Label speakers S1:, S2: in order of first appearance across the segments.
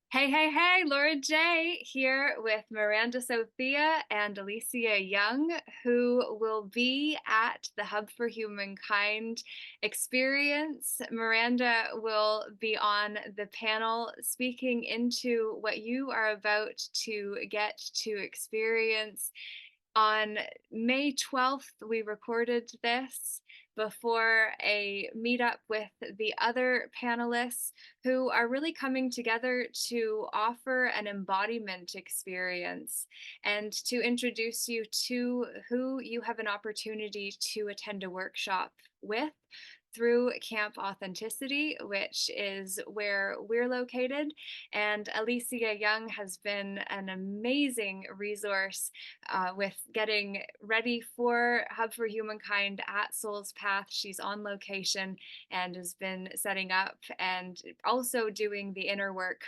S1: Hey, hey, hey, Laura J here with Miranda Sophia and Alicea Young, who will be at the Hub for Humankind experience. Miranda will be on the panel speaking into what you are about to get to experience. On May 12th, we recorded this before a meetup with the other panelists who are really coming together to offer an embodiment experience and to introduce you to who you have an opportunity to attend a workshop with through Camp Authenticity, which is where we're located. And Alicea Young has been an amazing resource with getting ready for Hub for Humankind at Soul's Path. She's on location and has been setting up and also doing the inner work,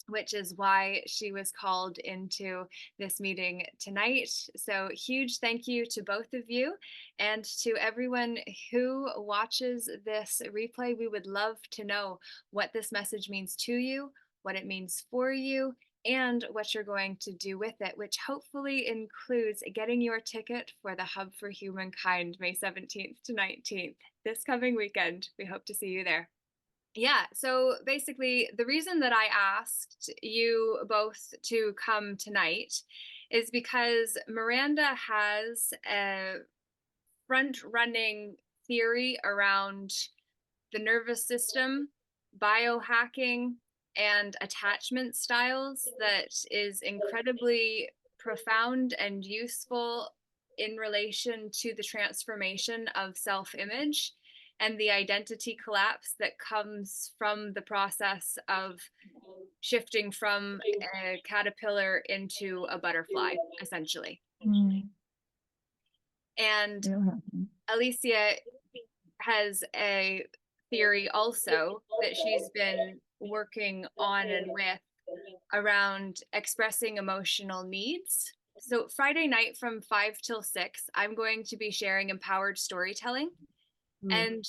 S1: which is why she was called into this meeting tonight. So huge thank you to both of you and to everyone who watches this replay. We would love to know what this message means to you, what it means for you, and what you're going to do with it, which hopefully includes getting your ticket for the Hub for Humankind, May 17th to 19th, this coming weekend. We hope to see you there. Yeah, so basically, the reason that I asked you both to come tonight is because Miranda has a front-running theory around the nervous system, biohacking, and attachment styles that is incredibly profound and useful in relation to the transformation of self-image and the identity collapse that comes from the process of shifting from a caterpillar into a butterfly, essentially.
S2: Mm.
S1: And
S2: Yeah.
S1: Alicea has a theory also that she's been working on and with around expressing emotional needs. So Friday night from 5 till 6, I'm going to be sharing empowered storytelling
S2: Mm.
S1: and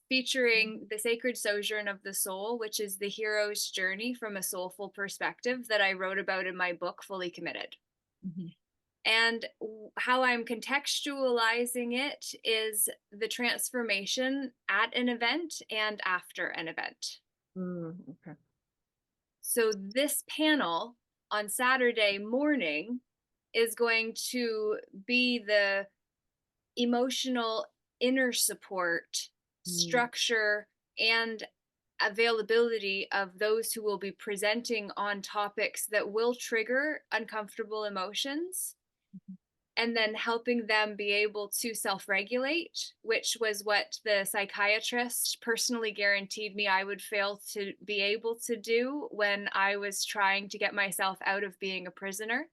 S1: featuring the sacred sojourn of the soul, which is the hero's journey from a soulful perspective that I wrote about in my book, Fully Committed.
S2: Mhm.
S1: And how I'm contextualizing it is the transformation at an event and after an event.
S2: Okay.
S1: So, this panel on Saturday morning is going to be the emotional inner support,
S2: Mm.
S1: structure, and availability of those who will be presenting on topics that will trigger uncomfortable emotions, and then helping them be able to self-regulate, which was what the psychiatrist personally guaranteed me I would fail to be able to do when I was trying to get myself out of being a prisoner.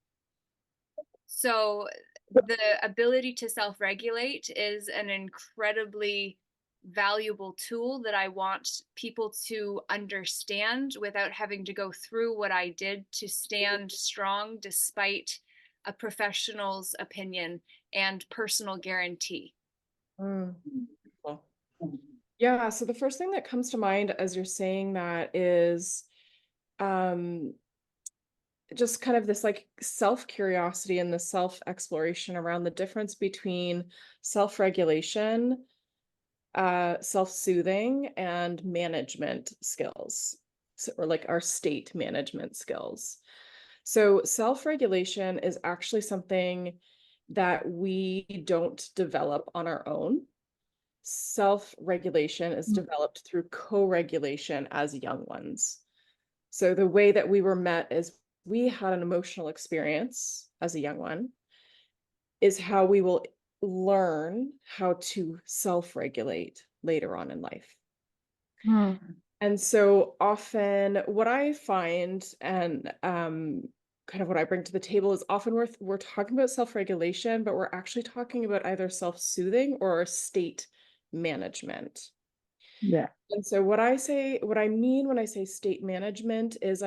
S1: So the ability to self-regulate is an incredibly valuable tool that I want people to understand without having to go through what I did to stand strong despite a professional's opinion and personal guarantee.
S2: Mm. Cool. Yeah, so the first thing that comes to mind as you're saying that is um just kind of this like self-curiosity and the self-exploration around the difference between self-regulation, self-soothing, and management skills. So, or like our state management skills. So self-regulation is actually something that we don't develop on our own. Self-regulation is developed through co-regulation as young ones. So the way that we were met is we had an emotional experience as a young one is how we will learn how to self-regulate later on in life.
S1: Mm.
S2: And so often what I find and kind of what I bring to the table is often we're talking about self-regulation, but we're actually talking about either self-soothing or state management.
S1: Yeah.
S2: And so what I mean when I say state management is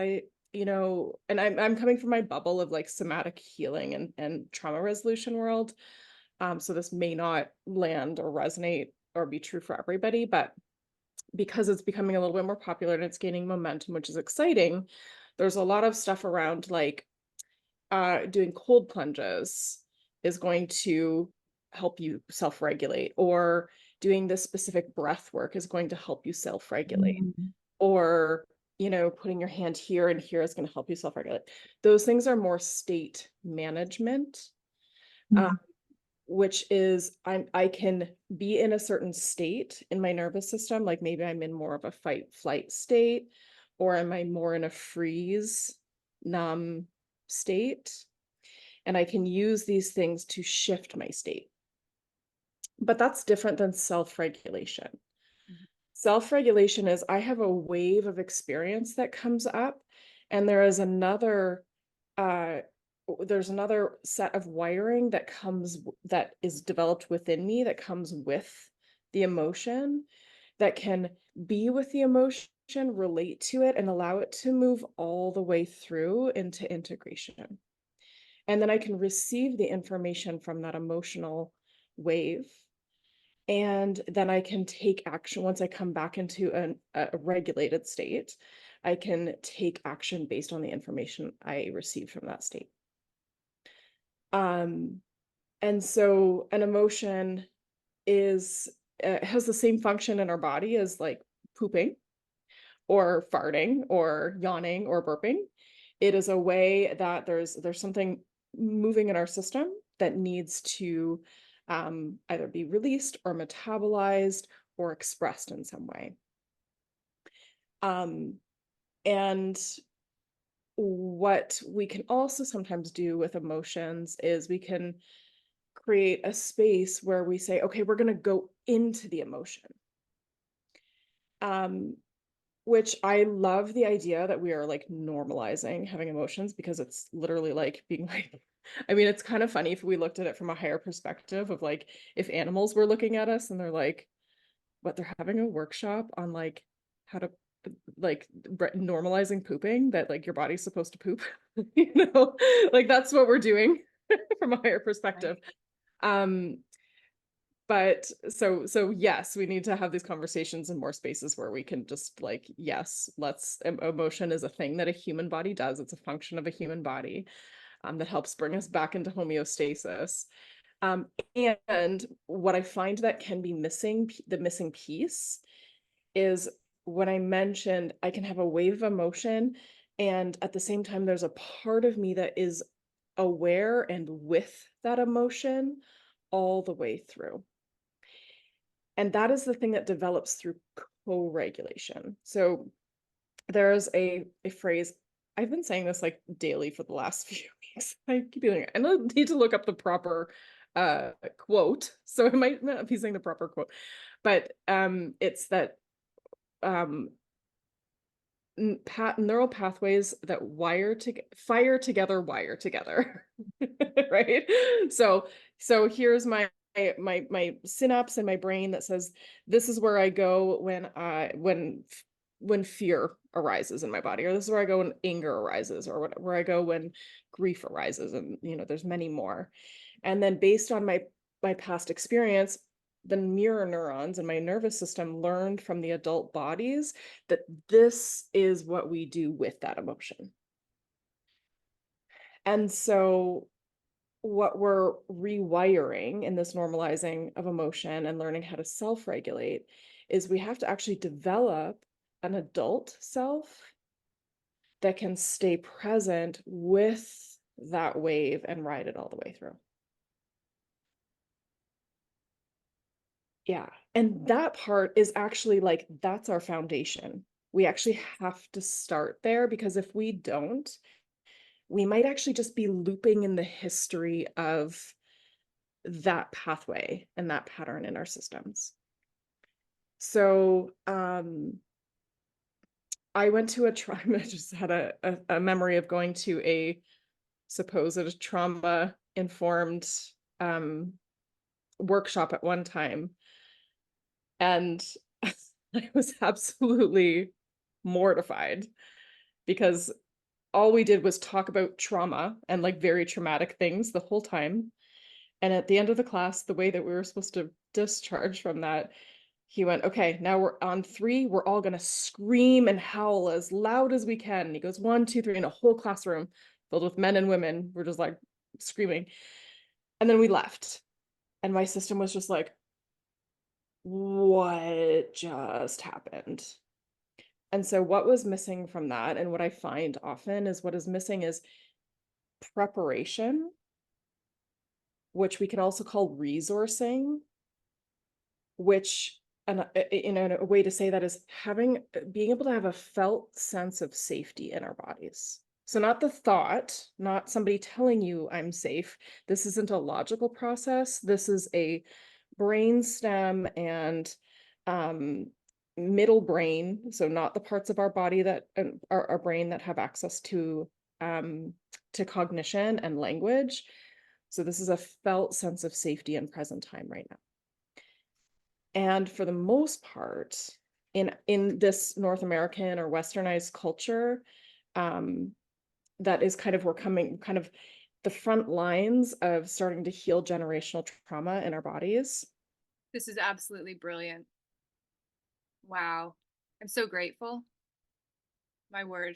S2: and I'm coming from my bubble of like somatic healing and trauma resolution world. So this may not land or resonate or be true for everybody, but because it's becoming a little bit more popular and it's gaining momentum, which is exciting, There's a lot of stuff around like doing cold plunges is going to help you self-regulate, or doing this specific breath work is going to help you self-regulate, or putting your hand here and here is going to help you self-regulate. Those things are more state management, which is I can be in a certain state in my nervous system, like maybe I'm in more of a fight flight state, or am I more in a freeze numb state, and I can use these things to shift my state. But that's different than self-regulation. Self-regulation is I have a wave of experience that comes up, and there's another set of wiring that is developed within me that comes with the emotion, that can be with the emotion, relate to it, and allow it to move all the way through into integration. And then I can receive the information from that emotional wave. And then I can take action once I come back into a regulated state. I can take action based on the information I received from that state. And so an emotion has the same function in our body as like pooping or farting or yawning or burping. It is a way that there's something moving in our system that needs to either be released or metabolized or expressed in some way. And what we can also sometimes do with emotions is we can create a space where we say, okay, we're going to go into the emotion. Which I love the idea that we are like normalizing having emotions, because it's literally like being like, I mean, it's kind of funny if we looked at it from a higher perspective of like, if animals were looking at us and they're like, what, they're having a workshop on like how to like normalizing pooping, that like your body's supposed to poop, like that's what we're doing from a higher perspective. Right. But so yes, we need to have these conversations in more spaces where we can just like, yes, emotion is a thing that a human body does. It's a function of a human body that helps bring us back into homeostasis. And what I find that can be missing, the missing piece, is when I mentioned I can have a wave of emotion, and at the same time, there's a part of me that is aware and with that emotion all the way through. And that is the thing that develops through co-regulation. So there's a phrase, I've been saying this like daily for the last few weeks. I keep doing it. I need to look up the proper quote. So I might not be saying the proper quote, but it's that neural pathways that fire together, wire together. Right? So here's my synapse in my brain that says this is where I go when fear arises in my body, or this is where I go when anger arises, or where I go when grief arises, and there's many more. And then based on my past experience, the mirror neurons in my nervous system learned from the adult bodies that this is what we do with that emotion. And so what we're rewiring in this normalizing of emotion and learning how to self-regulate is we have to actually develop an adult self that can stay present with that wave and ride it all the way through. Yeah. And that part is actually like, that's our foundation. We actually have to start there, because if we don't, we might actually just be looping in the history of that pathway and that pattern in our systems. So I went to I just had a memory of going to a supposed trauma-informed workshop at one time. And I was absolutely mortified, because all we did was talk about trauma and like very traumatic things the whole time. And at the end of the class, the way that we were supposed to discharge from that he went, okay, now we're on 3. We're all going to scream and howl as loud as we can. And he goes, 1, 2, 3, in a whole classroom filled with men and women. We're just like screaming. And then we left. And my system was just like, what just happened? And so what was missing from that, and what I find often is what is missing is preparation, which we can also call resourcing, which, and a way to say that is being able to have a felt sense of safety in our bodies. So not the thought, not somebody telling you I'm safe. This isn't a logical process. This is a brainstem and middle brain. So not the parts of our body that our brain that have access to cognition and language. So this is a felt sense of safety and present time right now. And for the most part, in this North American or Westernized culture, that is kind of, we're coming kind of the front lines of starting to heal generational trauma in our bodies.
S1: This is absolutely brilliant. Wow. I'm so grateful. My word.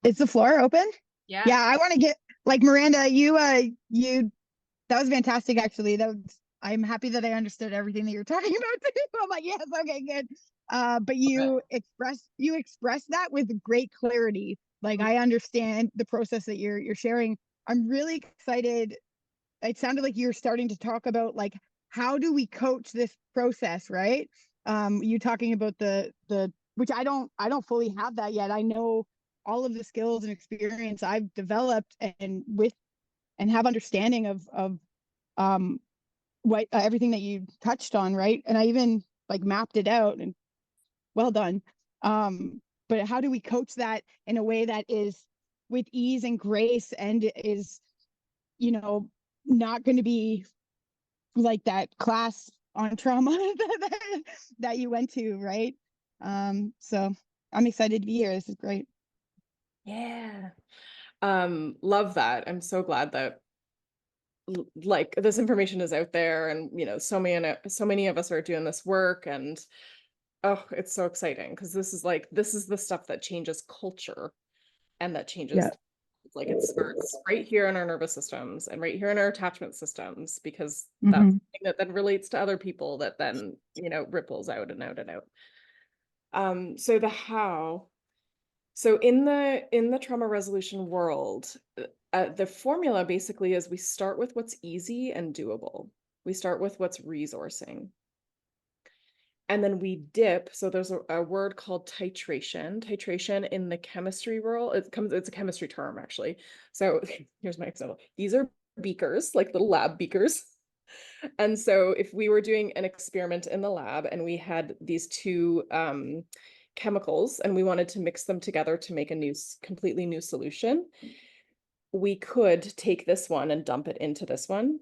S3: Is the floor open?
S1: Yeah.
S3: Yeah, I want to get like Miranda, you that was fantastic actually. I'm happy that I understood everything that you're talking about too. I'm like, yes, okay, good. But you express that with great clarity. Like I understand the process that you're sharing. I'm really excited. It sounded like you're starting to talk about like how do we coach this process, right? You talking about the which I don't fully have that yet. I know all of the skills and experience I've developed and have understanding of what everything that you touched on, right? And I even like mapped it out, and well done. But how do we coach that in a way that is with ease and grace and is, not going to be like that class on trauma that you went to, right? So I'm excited to be here. This is great.
S2: Yeah. Love that. I'm so glad that like this information is out there, and so many of us are doing this work, and oh, it's so exciting because this is the stuff that changes culture and that changes,
S3: Yeah.
S2: like, it starts right here in our nervous systems and right here in our attachment systems, because that's
S3: Mm-hmm.
S2: the thing that then relates to other people that then ripples out and out and out. So the how. So in the trauma resolution world, the formula basically is we start with what's easy and doable. We start with what's resourcing. And then we dip. So there's a word called titration. Titration in the chemistry world, it's a chemistry term actually. So here's my example. These are beakers, like little lab beakers. And so if we were doing an experiment in the lab and we had these two chemicals and we wanted to mix them together to make a completely new solution, we could take this one and dump it into this one.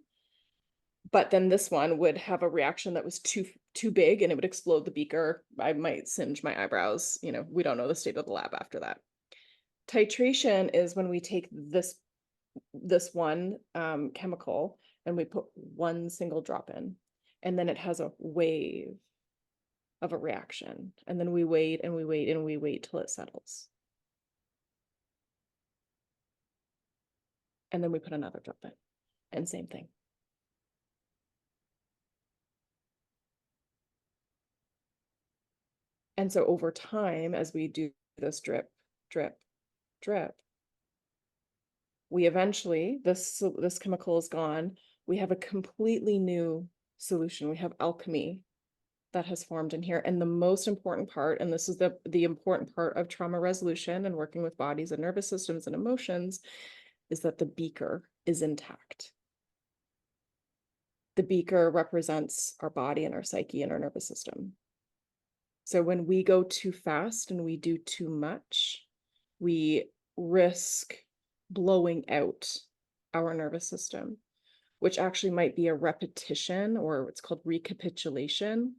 S2: But then this one would have a reaction that was too big and it would explode the beaker. I might singe my eyebrows. We don't know the state of the lab after that. Titration is when we take this one chemical and we put one single drop in, and then it has a wave of a reaction. And then we wait and we wait and we wait till it settles. And then we put another drop in, and same thing. And so over time, as we do this drip, drip, drip, we eventually, this chemical is gone. We have a completely new solution. We have alchemy that has formed in here. And the most important part, and this is the important part of trauma resolution and working with bodies and nervous systems and emotions, is that the beaker is intact. The beaker represents our body and our psyche and our nervous system. So when we go too fast and we do too much, we risk blowing out our nervous system, which actually might be a repetition, or what's called recapitulation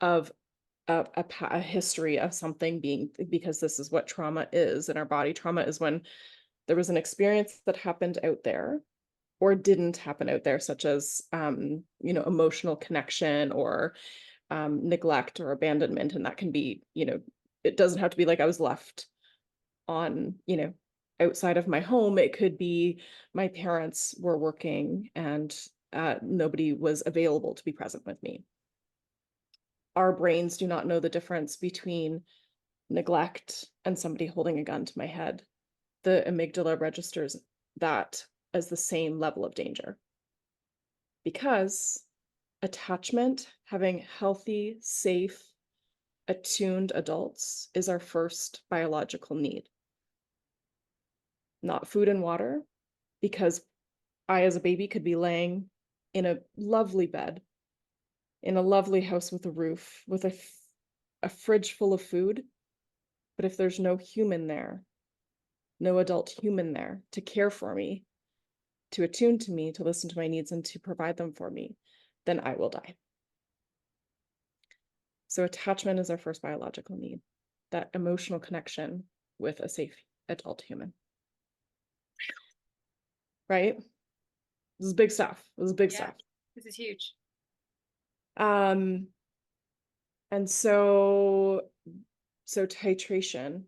S2: of a history of something being, because this is what trauma is in our body. Trauma is when there was an experience that happened out there or didn't happen out there, such as, you know, emotional connection or neglect or abandonment. And that can be, you know, it doesn't have to be like I was left on, you know, outside of my home. It could be my parents were working and nobody was available to be present with me. Our brains do not know the difference between neglect and somebody holding a gun to my head. The amygdala registers that as the same level of danger, because attachment, having healthy, safe, attuned adults, is our first biological need. Not food and water, because I, as a baby, could be laying in a lovely bed, in a lovely house with a roof, with a fridge full of food. But if there's no human there, no adult human there to care for me, to attune to me, to listen to my needs, and to provide them for me, then I will die. So attachment is our first biological need, that emotional connection with a safe adult human. Right? This is big stuff. This is big stuff.
S1: This is huge.
S2: And so titration,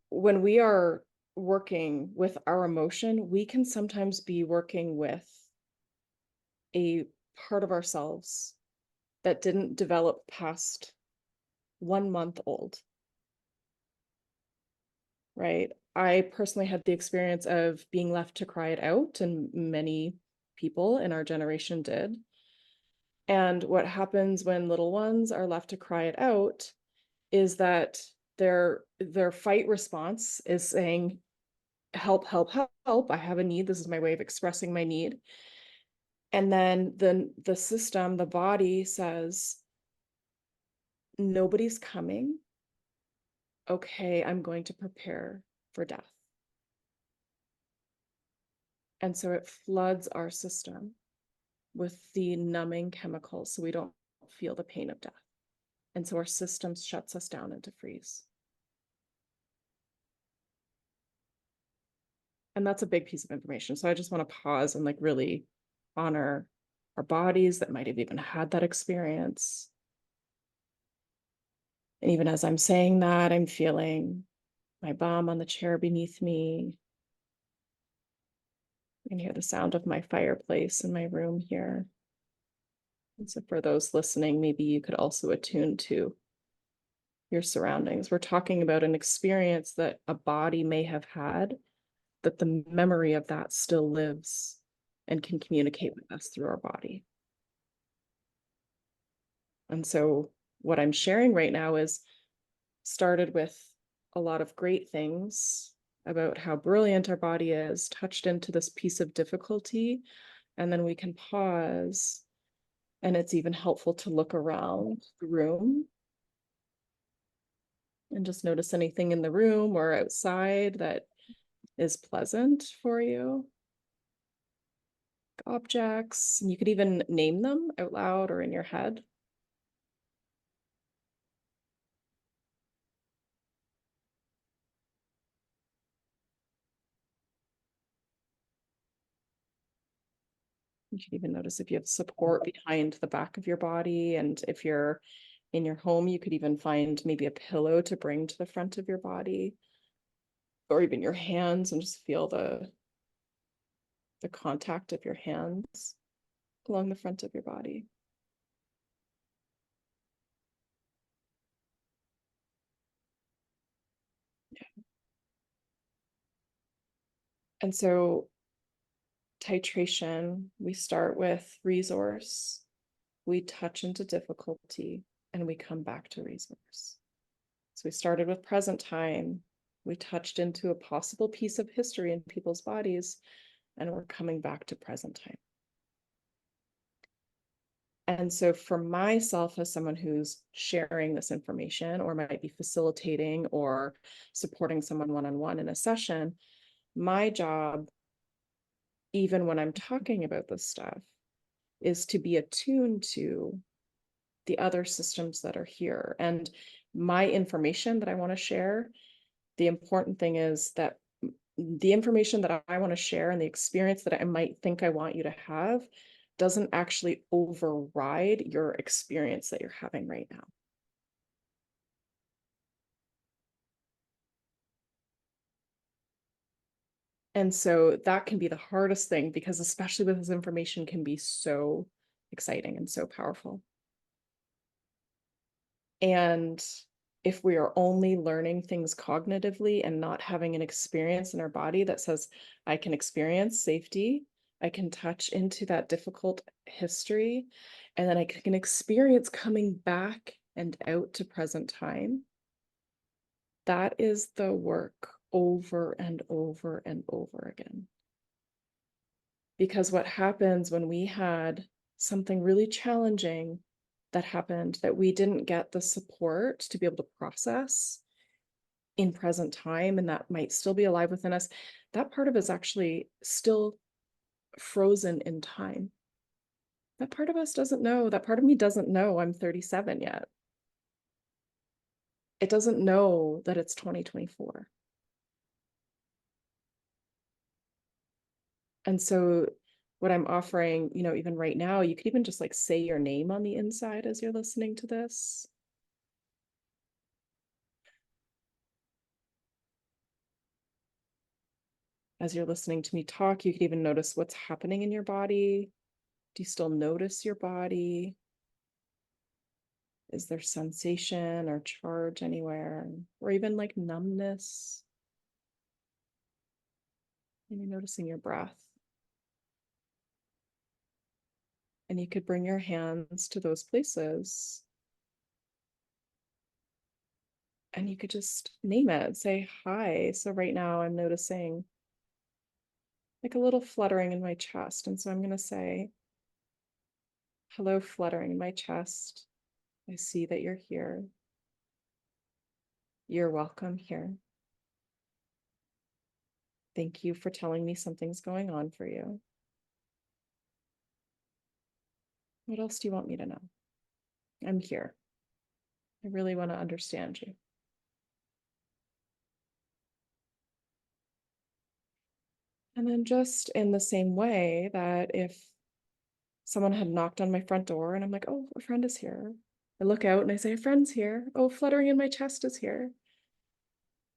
S2: when we are working with our emotion, we can sometimes be working with a part of ourselves that didn't develop past 1 month old. Right? I personally had the experience of being left to cry it out, and many people in our generation did. And what happens when little ones are left to cry it out is that their fight response is saying, help, help, help, I have a need, this is my way of expressing my need. And then the system, the body says, nobody's coming. Okay, I'm going to prepare for death. And so it floods our system with the numbing chemicals so we don't feel the pain of death. And so our system shuts us down into freeze. And that's a big piece of information. So I just want to pause and like really honor our bodies that might have even had that experience. And even as I'm saying that, I'm feeling my bum on the chair beneath me. You can hear the sound of my fireplace in my room here. And so for those listening, maybe you could also attune to your surroundings. We're talking about an experience that a body may have had, that the memory of that still lives and can communicate with us through our body. And so what I'm sharing right now is started with a lot of great things about how brilliant our body is, touched into this piece of difficulty, and then we can pause. And it's even helpful to look around the room and just notice anything in the room or outside that is pleasant for you. Objects, and you could even name them out loud or in your head. You should even notice if you have support behind the back of your body. And if you're in your home, you could even find maybe a pillow to bring to the front of your body, or even your hands, and just feel the contact of your hands along the front of your body. Yeah. And so titration, we start with resource, we touch into difficulty, and we come back to resource. So we started with present time, we touched into a possible piece of history in people's bodies, and we're coming back to present time. And so for myself, as someone who's sharing this information or might be facilitating or supporting someone one-on-one in a session, my job, even when I'm talking about this stuff, is to be attuned to the other systems that are here. And my information that I want to share, the important thing is that the information that I want to share and the experience that I might think I want you to have doesn't actually override your experience that you're having right now. And so that can be the hardest thing, because especially with this information can be so exciting and so powerful. And if we are only learning things cognitively and not having an experience in our body that says, I can experience safety, I can touch into that difficult history, and then I can experience coming back and out to present time, that is the work over and over and over again. Because what happens when we had something really challenging that happened that we didn't get the support to be able to process in present time, and that might still be alive within us, that part of us actually still frozen in time. That part of us doesn't know, that part of me doesn't know I'm 37 yet. It doesn't know that it's 2024. And so what I'm offering, you know, even right now, you could even just like say your name on the inside as you're listening to this. As you're listening to me talk, you could even notice what's happening in your body. Do you still notice your body? Is there sensation or charge anywhere? Or even like numbness? Maybe noticing your breath. And you could bring your hands to those places. And you could just name it, say hi. So right now I'm noticing like a little fluttering in my chest. And so I'm going to say, hello, fluttering in my chest. I see that you're here. You're welcome here. Thank you for telling me something's going on for you. What else do you want me to know? I'm here. I really want to understand you. And then just in the same way that if someone had knocked on my front door and I'm like, oh, a friend is here. I look out and I say, a friend's here. Oh, fluttering in my chest is here.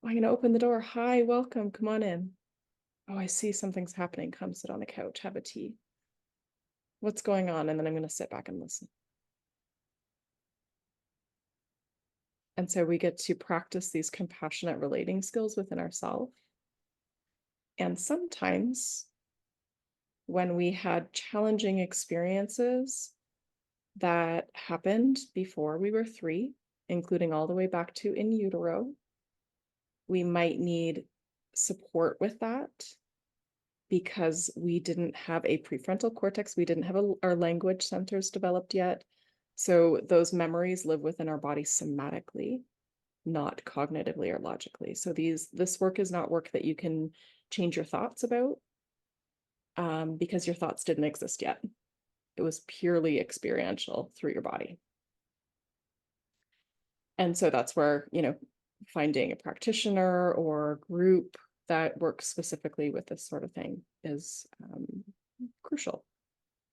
S2: I'm going to open the door. Hi, welcome. Come on in. Oh, I see something's happening. Come sit on the couch, have a tea. What's going on? And then I'm going to sit back and listen. And so we get to practice these compassionate relating skills within ourselves. And sometimes when we had challenging experiences that happened before we were 3, including all the way back to in utero, we might need support with that because we didn't have a prefrontal cortex. We didn't have our language centers developed yet. So those memories live within our body somatically, not cognitively or logically. So this work is not work that you can change your thoughts about because your thoughts didn't exist yet. It was purely experiential through your body. And so that's where, you know, finding a practitioner or a group that works specifically with this sort of thing is crucial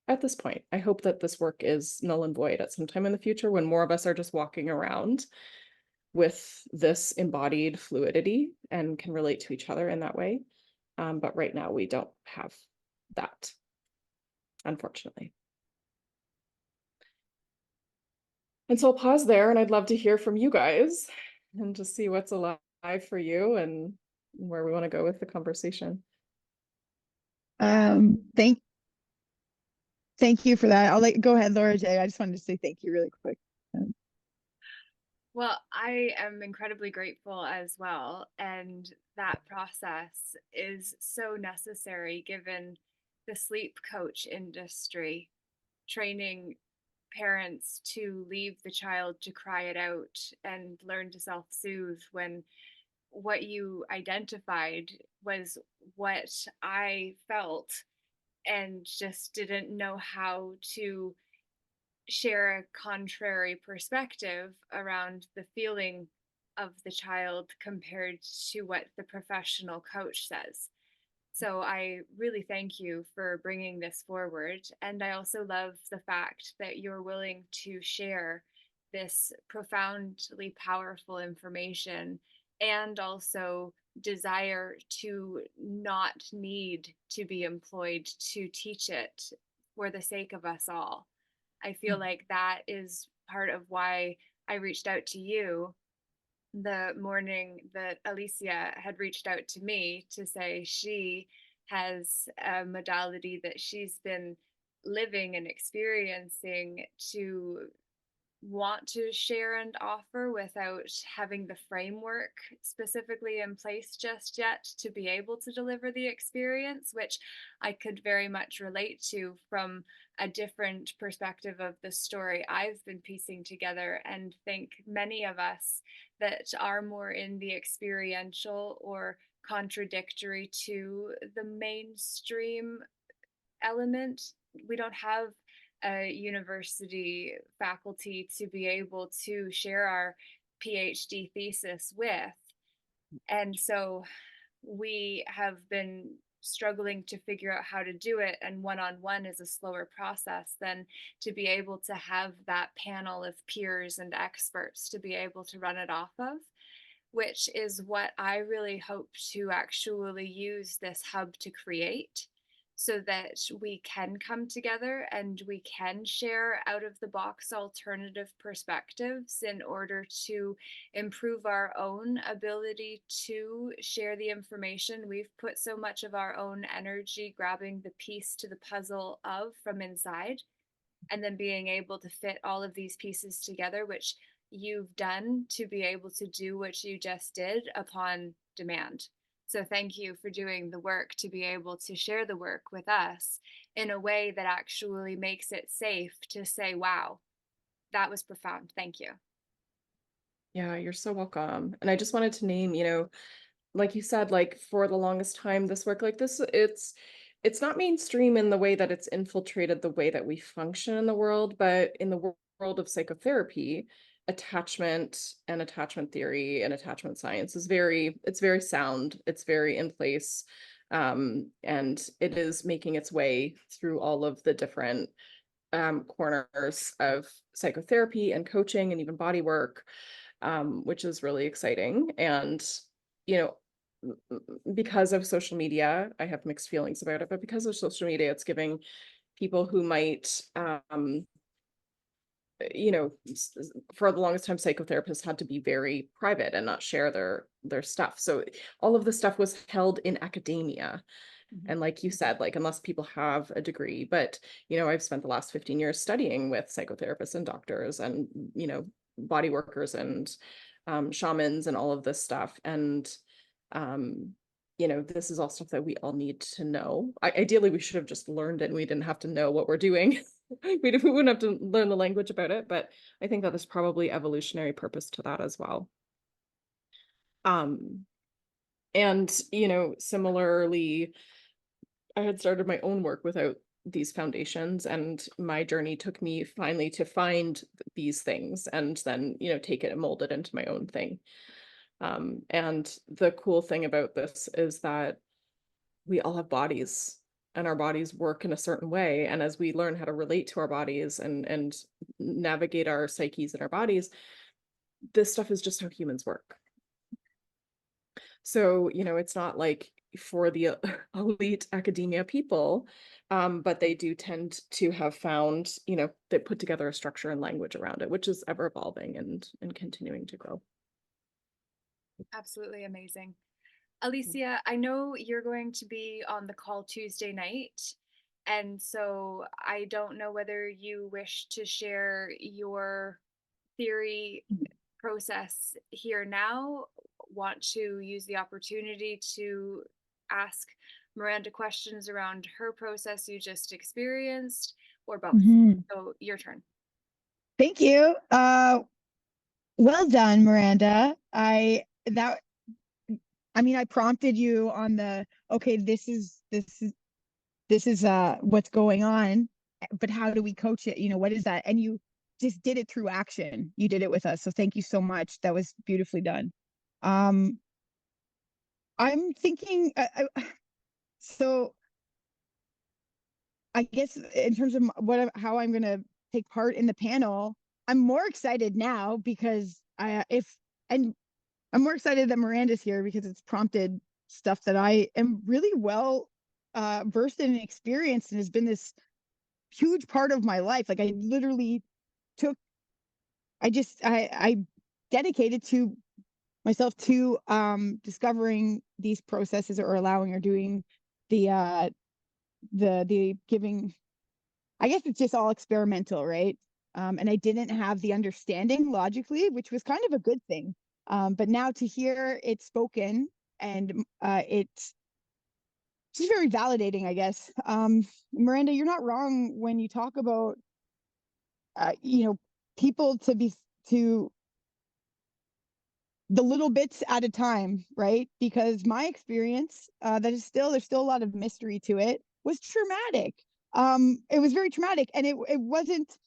S2: at this point. I hope that this work is null and void at some time in the future when more of us are just walking around with this embodied fluidity and can relate to each other in that way. But right now we don't have that, unfortunately. And so I'll pause there, and I'd love to hear from you guys and just see what's alive for you and where we want to go with the conversation.
S3: Thank you for that. I'll go ahead, Laura J. I just wanted to say thank you really quick.
S1: Well, I am incredibly grateful as well. And that process is so necessary given the sleep coach industry, training parents to leave the child to cry it out and learn to self-soothe when what you identified was what I felt and just didn't know how to share a contrary perspective around the feeling of the child compared to what the professional coach says. So I really thank you for bringing this forward. And I also love the fact that you're willing to share this profoundly powerful information, and also desire to not need to be employed to teach it for the sake of us all. I feel like that is part of why I reached out to you the morning that Alicea had reached out to me to say she has a modality that she's been living and experiencing to want to share and offer without having the framework specifically in place just yet to be able to deliver the experience, which I could very much relate to from a different perspective of the story I've been piecing together, and think many of us that are more in the experiential or contradictory to the mainstream element. We don't have a university faculty to be able to share our PhD thesis with. And so we have been struggling to figure out how to do it. And one-on-one is a slower process than to be able to have that panel of peers and experts to be able to run it off of, which is what I really hope to actually use this hub to create, so that we can come together and we can share out of the box alternative perspectives in order to improve our own ability to share the information we've put so much of our own energy grabbing the piece to the puzzle of from inside, and then being able to fit all of these pieces together, which you've done to be able to do what you just did upon demand. So thank you for doing the work to be able to share the work with us in a way that actually makes it safe to say, wow, that was profound. Thank you.
S2: Yeah, you're so welcome. And I just wanted to name, like you said, like for the longest time, this work like this, it's not mainstream in the way that it's infiltrated the way that we function in the world, but in the world of psychotherapy, attachment and attachment theory and attachment science is it's very sound, it's very in place, and it is making its way through all of the different corners of psychotherapy and coaching and even body work, which is really exciting. And you know because of social media, I have mixed feelings about it, but because of social media, it's giving people who might for the longest time, psychotherapists had to be very private and not share their stuff. So all of the stuff was held in academia. And like you said, like, unless people have a degree, but, I've spent the last 15 years studying with psychotherapists and doctors and, body workers and shamans and all of this stuff. And, this is all stuff that we all need to know. Ideally, we should have just learned it and we didn't have to know what we're doing. We wouldn't have to learn the language about it, but I think that there's probably evolutionary purpose to that as well. And, similarly, I had started my own work without these foundations, and my journey took me finally to find these things and then, take it and mold it into my own thing. And the cool thing about this is that we all have bodies and our bodies work in a certain way. And as we learn how to relate to our bodies and navigate our psyches and our bodies, this stuff is just how humans work. So, it's not like for the elite academia people, but they do tend to have found, they put together a structure and language around it, which is ever evolving and continuing to grow.
S1: Absolutely amazing. Alicea, I know you're going to be on the call Tuesday night, and so I don't know whether you wish to share your theory process here now, want to use the opportunity to ask Miranda questions around her process you just experienced, or both. So your turn.
S3: Thank you. Well done, Miranda. I prompted you on the, okay, this is what's going on, but how do we coach it? What is that? And you just did it through action. You did it with us. So thank you so much. That was beautifully done. I'm thinking, so I guess in terms of how I'm going to take part in the panel, I'm more excited now because I'm more excited that Miranda's here because it's prompted stuff that I am really well versed in and experienced, and has been this huge part of my life. Like I literally I dedicated to myself to discovering these processes, or allowing, or doing the giving. I guess it's just all experimental, right? And I didn't have the understanding logically, which was kind of a good thing. But now to hear it spoken, and it's just very validating, I guess. Miranda, you're not wrong when you talk about, people to the little bits at a time, right? Because my experience, there's still a lot of mystery to it, was traumatic. It was very traumatic, and it wasn't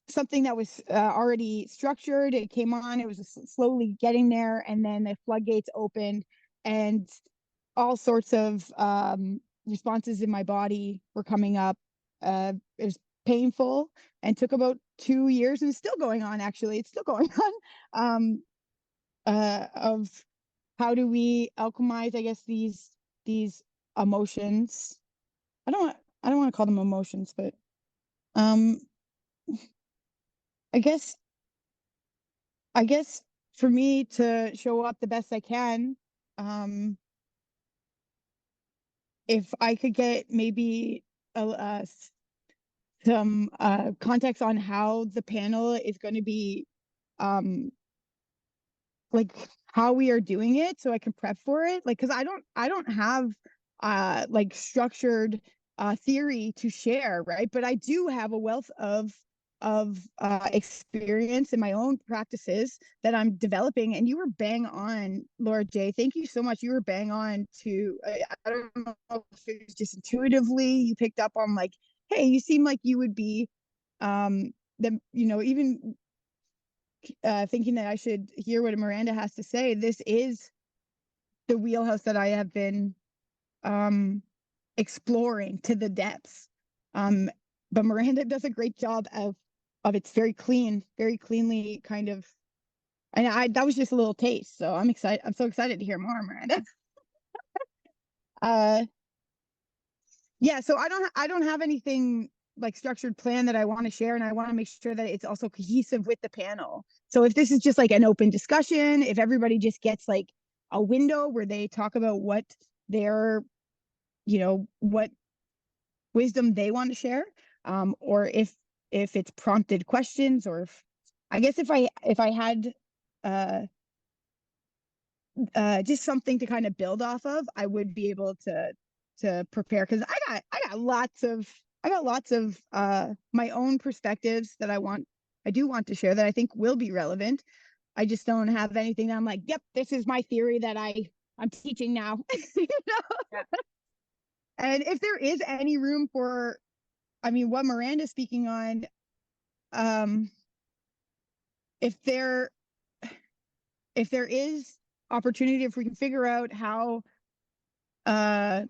S3: something that was already structured. It came on, it was slowly getting there, and then the floodgates opened, and all sorts of responses in my body were coming up. It was painful and took about 2 years, and it's still going on. Actually, it's still going on. Of how do we alchemize, I guess, these emotions. I don't want to call them emotions, but I guess for me to show up the best I can, if I could get maybe some context on how the panel is going to be, like how we are doing it, so I can prep for it. Like, because I don't have like structured theory to share, right? But I do have a wealth of experience in my own practices that I'm developing. And you were bang on, Laura J. Thank you so much. You were bang on to, I don't know if it was just intuitively you picked up on, like, hey, you seem like you would be even thinking that I should hear what Miranda has to say. This is the wheelhouse that I have been exploring to the depths. But Miranda does a great job of it's very cleanly kind of, and that was just a little taste. So I'm excited. I'm so excited to hear more, Miranda. Yeah, so I don't have anything like structured plan that I want to share, and I want to make sure that it's also cohesive with the panel. So if this is just like an open discussion, if everybody just gets like a window where they talk about what their, what wisdom they want to share, or if it's prompted questions, or I guess if I had just something to kind of build off of, I would be able to prepare, because I got lots of my own perspectives that I do want to share, that I think will be relevant. I just don't have anything that I'm like, yep, this is my theory that I'm teaching now. Yeah. And if there is any room for, what Miranda's speaking on, if there is opportunity, if we can figure out how, because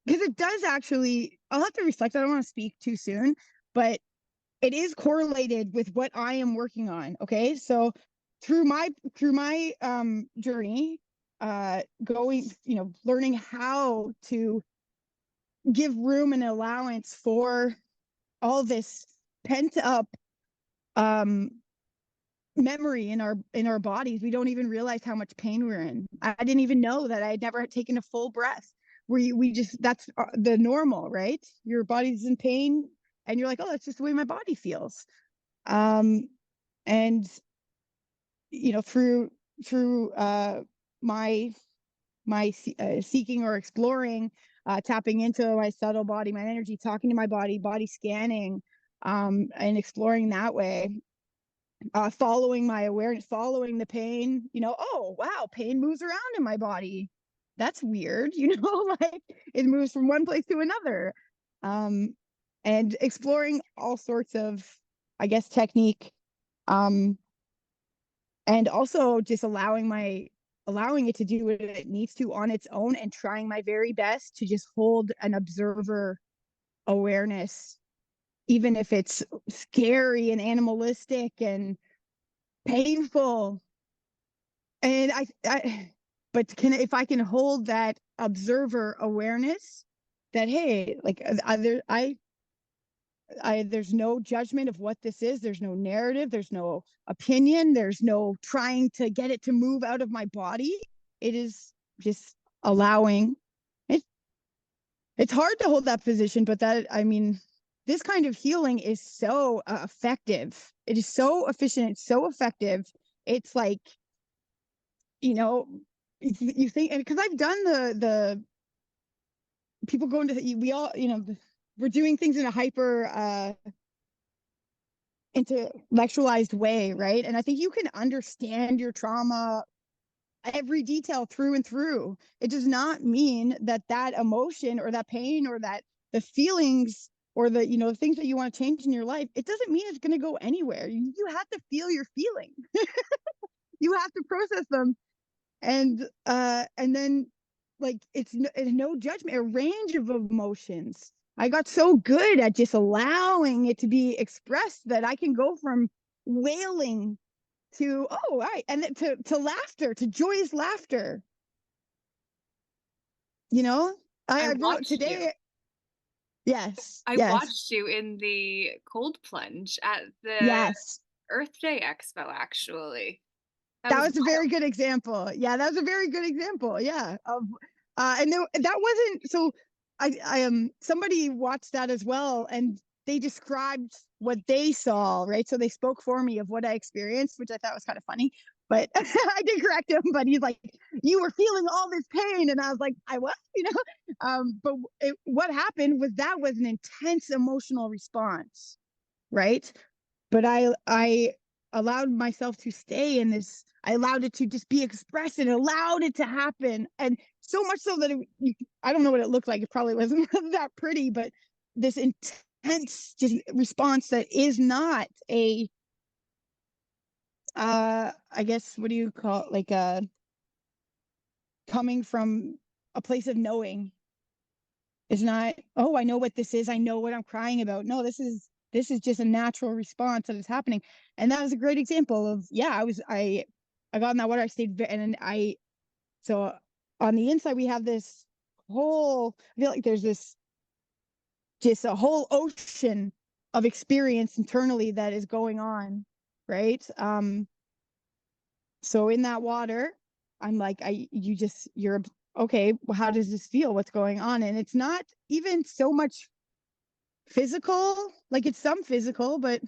S3: it does actually, I'll have to reflect. I don't want to speak too soon, but it is correlated with what I am working on. Okay, so through my journey, going, learning how to give room and allowance for all this pent up memory in our bodies. We don't even realize how much pain we're in. I didn't even know that I had never taken a full breath. We just, that's the normal, right? Your body's in pain, and you're like, oh, that's just the way my body feels. And through my seeking or exploring, tapping into my subtle body, my energy, talking to my body scanning, and exploring that way, following my awareness, following the pain, oh wow, pain moves around in my body. That's weird, like it moves from one place to another. and exploring all sorts of, I guess, technique, and also just allowing it to do what it needs to on its own, and trying my very best to just hold an observer awareness, even if it's scary and animalistic and painful. And but if I can hold that observer awareness, that hey, like there's no judgment of what this is. There's no narrative. There's no opinion. There's no trying to get it to move out of my body. It is just allowing it. It's hard to hold that position, but this kind of healing is so effective. It is so efficient. It's so effective. It's like, you think, and because I've done the people go into we all, we're doing things in a hyper intellectualized way, right? And I think you can understand your trauma, every detail through and through. It does not mean that emotion or that pain or that the feelings or the things that you want to change in your life, it doesn't mean it's going to go anywhere. You have to feel your feeling. You have to process them, and then, like, it's no judgment, a range of emotions. I got so good at just allowing it to be expressed that I can go from wailing to, oh, right, and then to laughter, to joyous laughter. I wrote today. Yes.
S1: I watched you in the cold plunge at the Earth Day Expo, actually.
S3: That was a very good example. Yeah, that was a very good example. Yeah. And that wasn't so. I somebody watched that as well, and they described what they saw, right? So they spoke for me of what I experienced, which I thought was kind of funny. But I did correct him. But he's like, "You were feeling all this pain," and I was like, "I was," But what happened was that was an intense emotional response, right? But I allowed myself to stay in this. I allowed it to just be expressed and allowed it to happen. And so much so that I don't know what it looked like. It probably wasn't that pretty, but this intense just response that is not a, I guess, what do you call it? Like coming from a place of knowing. It's not, oh, I know what this is. I know what I'm crying about. No, this is just a natural response that is happening. And that was a great example of, I got in that water. I stayed, and so on the inside, we have this whole, I feel like there's just a whole ocean of experience internally that is going on. Right. So in that water, I'm like, you're okay. Well, how does this feel? What's going on? And it's not even so much physical, like it's some physical, but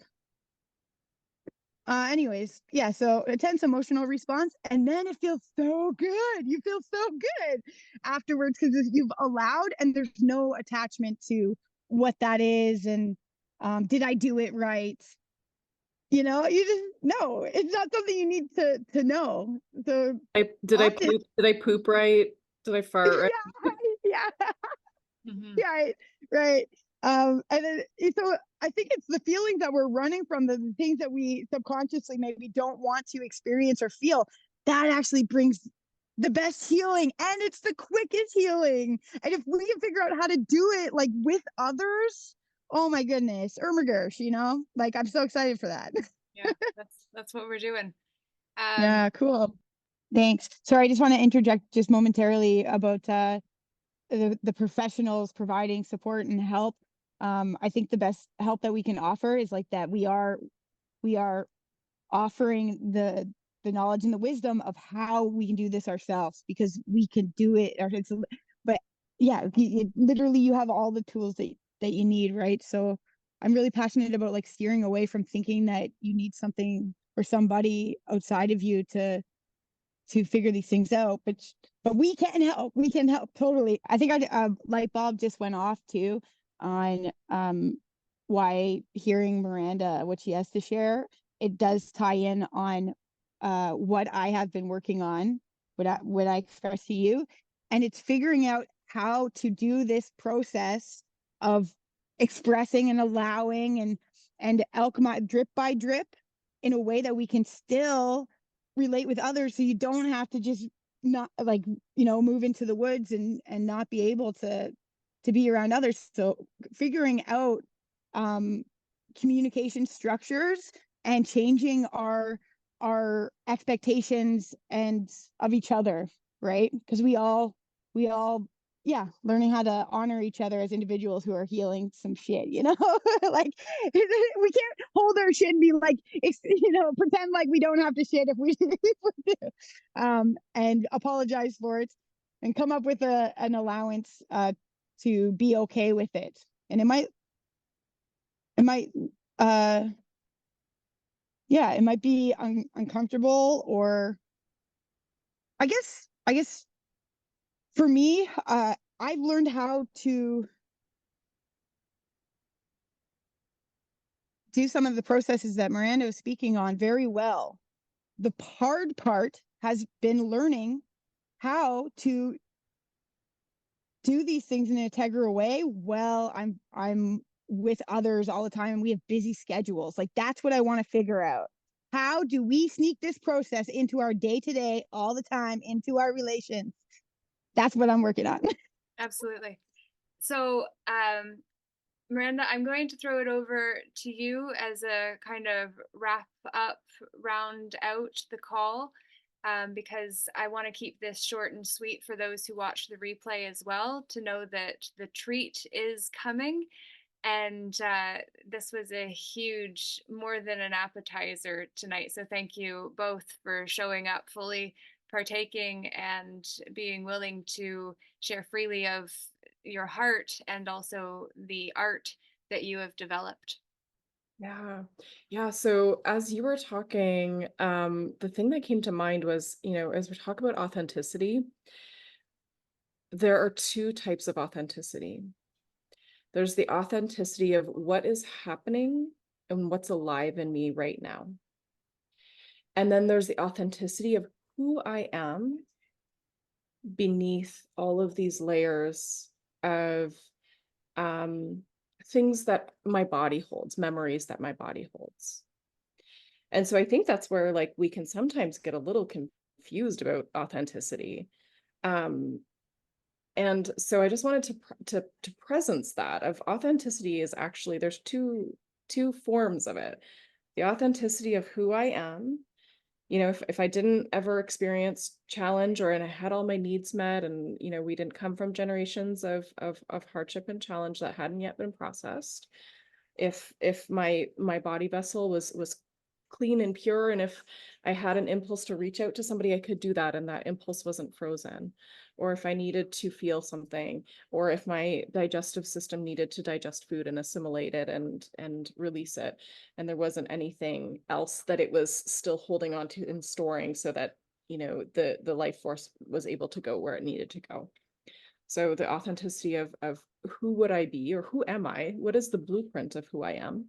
S3: anyways, yeah, so intense emotional response, and then it feels so good. You feel so good afterwards because you've allowed, and there's no attachment to what that is, and did I do it right? You just know it's not something you need to know. So
S2: did I poop right? Did I fart right?
S3: Yeah. Yeah, right. And then, so I think it's the feelings that we're running from, the things that we subconsciously maybe don't want to experience or feel, that actually brings the best healing, and it's the quickest healing. And if we can figure out how to do it, like, with others, oh my goodness, Ermagers, like, I'm so excited for that.
S1: Yeah, that's what we're doing.
S3: Yeah, cool. Thanks. Sorry, I just want to interject just momentarily about the professionals providing support and help. I think the best help that we can offer is like that we are offering the knowledge and the wisdom of how we can do this ourselves, because we can do it. But yeah, literally you have all the tools that you need, right? So I'm really passionate about, like, steering away from thinking that you need something or somebody outside of you to figure these things out, but we can help totally. I think light bulb just went off too on why hearing Miranda, what she has to share, it does tie in on what I have been working on, what I express to you, and it's figuring out how to do this process of expressing and allowing and alchemy drip by drip in a way that we can still relate with others, so you don't have to just not like, move into the woods and not be able to be around others. So figuring out communication structures and changing our expectations and of each other, right? Because we all yeah, learning how to honor each other as individuals who are healing some shit, like we can't hold our shit and be like, pretend like we don't have to shit if we, if we do. And apologize for it and come up with an allowance to be okay with it. And it might yeah, it might be uncomfortable, or I guess for me, I've learned how to do some of the processes that Miranda was speaking on very well. The hard part has been learning how to do these things in an integral way. Well, I'm with others all the time and we have busy schedules. Like, that's what I want to figure out. How do we sneak this process into our day-to-day all the time, into our relations? That's what I'm working on.
S1: Absolutely. So, Miranda, I'm going to throw it over to you as a kind of wrap up, round out the call, because I want to keep this short and sweet for those who watch the replay as well, to know that the treat is coming. And this was a huge, more than an appetizer tonight. So thank you both for showing up, fully partaking, and being willing to share freely of your heart and also the art that you have developed.
S2: Yeah. Yeah. So as you were talking, the thing that came to mind was, as we talk about authenticity, there are two types of authenticity. There's the authenticity of what is happening and what's alive in me right now. And then there's the authenticity of who I am beneath all of these layers of things that my body holds, memories that my body holds. And so I think that's where, like, we can sometimes get a little confused about authenticity. And so I just wanted to presence that of authenticity is actually, there's two forms of it. The authenticity of who I am, if I didn't ever experience challenge, or and I had all my needs met, and we didn't come from generations of hardship and challenge that hadn't yet been processed, if my body vessel was clean and pure, and if I had an impulse to reach out to somebody, I could do that, and that impulse wasn't frozen. Or if I needed to feel something, or if my digestive system needed to digest food and assimilate it and release it, and there wasn't anything else that it was still holding on to and storing, so that the life force was able to go where it needed to go. So the authenticity of who would I be, or who am I? What is the blueprint of who I am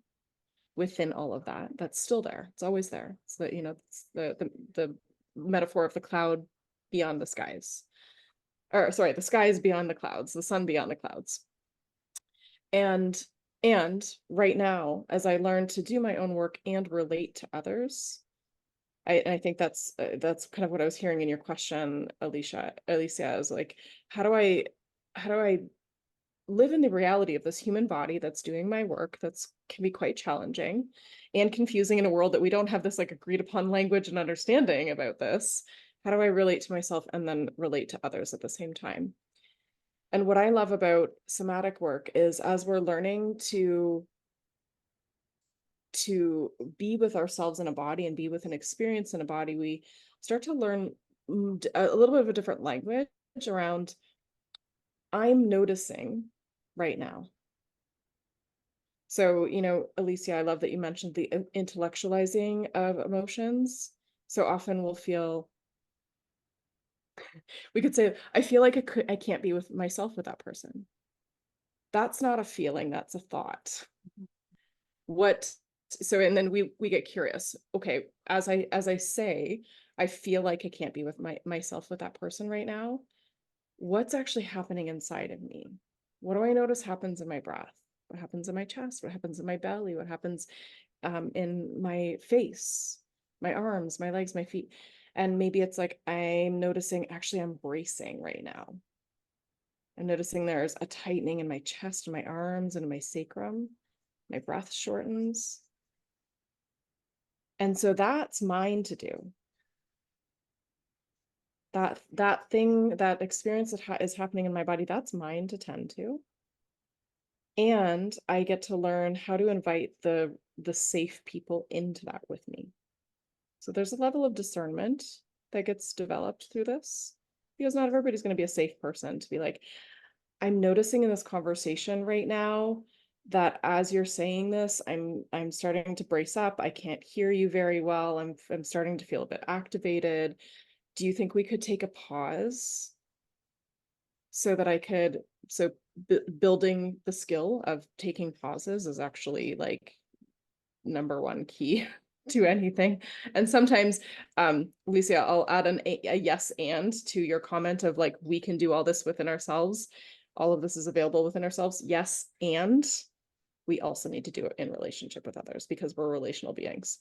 S2: within all of that? That's still there. It's always there. It's it's the metaphor of the cloud beyond the skies, or sorry, the skies beyond the clouds, the sun beyond the clouds. And right now, as I learn to do my own work and relate to others, I think that's kind of what I was hearing in your question, Alicea, is like, how do I live in the reality of this human body that's doing my work, that's can be quite challenging and confusing in a world that we don't have this like agreed upon language and understanding about this. How do I relate to myself and then relate to others at the same time? And what I love about somatic work is, as we're learning to be with ourselves in a body and be with an experience in a body, we start to learn a little bit of a different language around, I'm noticing right now. So, Alicea, I love that you mentioned the intellectualizing of emotions. So often we'll feel, we could say, I feel like I can't be with myself with that person. That's not a feeling, that's a thought. So, and then we get curious. Okay, as I say, I feel like I can't be with myself with that person right now. What's actually happening inside of me? What do I notice happens in my breath? What happens in my chest? What happens in my belly? What happens in my face, my arms, my legs, my feet? And maybe it's like, I'm noticing, actually, I'm bracing right now. I'm noticing there's a tightening in my chest and my arms and my sacrum. My breath shortens. And so that's mine to do. That thing, that experience that is happening in my body, that's mine to tend to. And I get to learn how to invite the safe people into that with me. So there's a level of discernment that gets developed through this, because not everybody's going to be a safe person to be like, I'm noticing in this conversation right now that as you're saying this, I'm starting to brace up. I can't hear you very well. I'm starting to feel a bit activated. Do you think we could take a pause so that I could, building the skill of taking pauses is actually like number one key to anything. And sometimes, Alicea, I'll add a yes and to your comment of like, we can do all this within ourselves. All of this is available within ourselves. Yes, and we also need to do it in relationship with others because we're relational beings.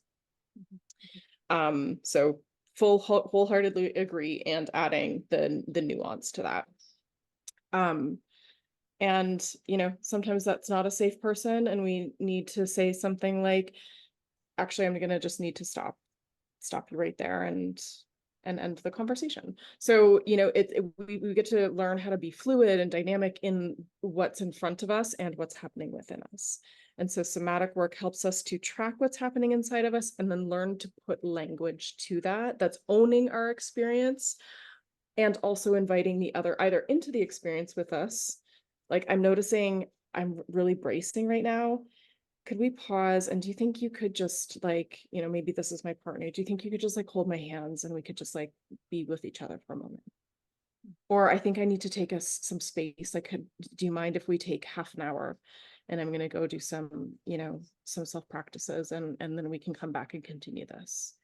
S2: So wholeheartedly agree, and adding the nuance to that. And sometimes that's not a safe person, and we need to say something like, actually, I'm gonna just need to stop you right there and end the conversation. So we get to learn how to be fluid and dynamic in what's in front of us and what's happening within us. And so somatic work helps us to track what's happening inside of us and then learn to put language to that. That's owning our experience and also inviting the other either into the experience with us. Like, I'm noticing I'm really bracing right now. Could we pause? And do you think you could just like, maybe this is my partner. Do you think you could just like hold my hands and we could just like be with each other for a moment? Or I think I need to take us some space. Like, do you mind if we take half an hour and I'm going to go do some, some self practices and then we can come back and continue this.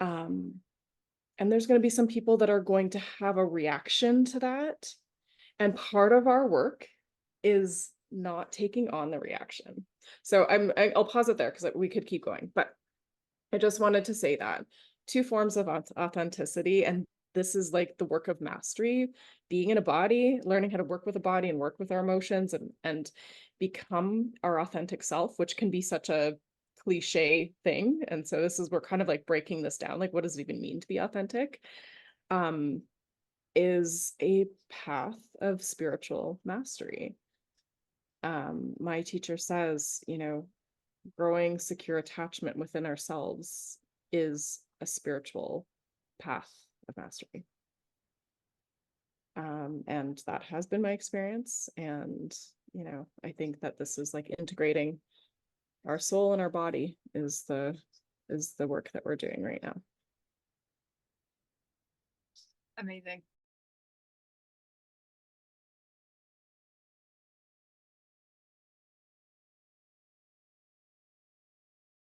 S2: And there's going to be some people that are going to have a reaction to that. And part of our work is not taking on the reaction. So I'll pause it there because we could keep going, but I just wanted to say that 2 forms of authenticity, and this is like the work of mastery, being in a body, learning how to work with a body and work with our emotions and become our authentic self, which can be such a cliche thing. And so we're kind of like breaking this down. Like, what does it even mean to be authentic? Is a path of spiritual mastery. My teacher says, growing secure attachment within ourselves is a spiritual path of mastery. And that has been my experience. And, I think that this is like integrating our soul and our body is the work that we're doing right now.
S1: Amazing.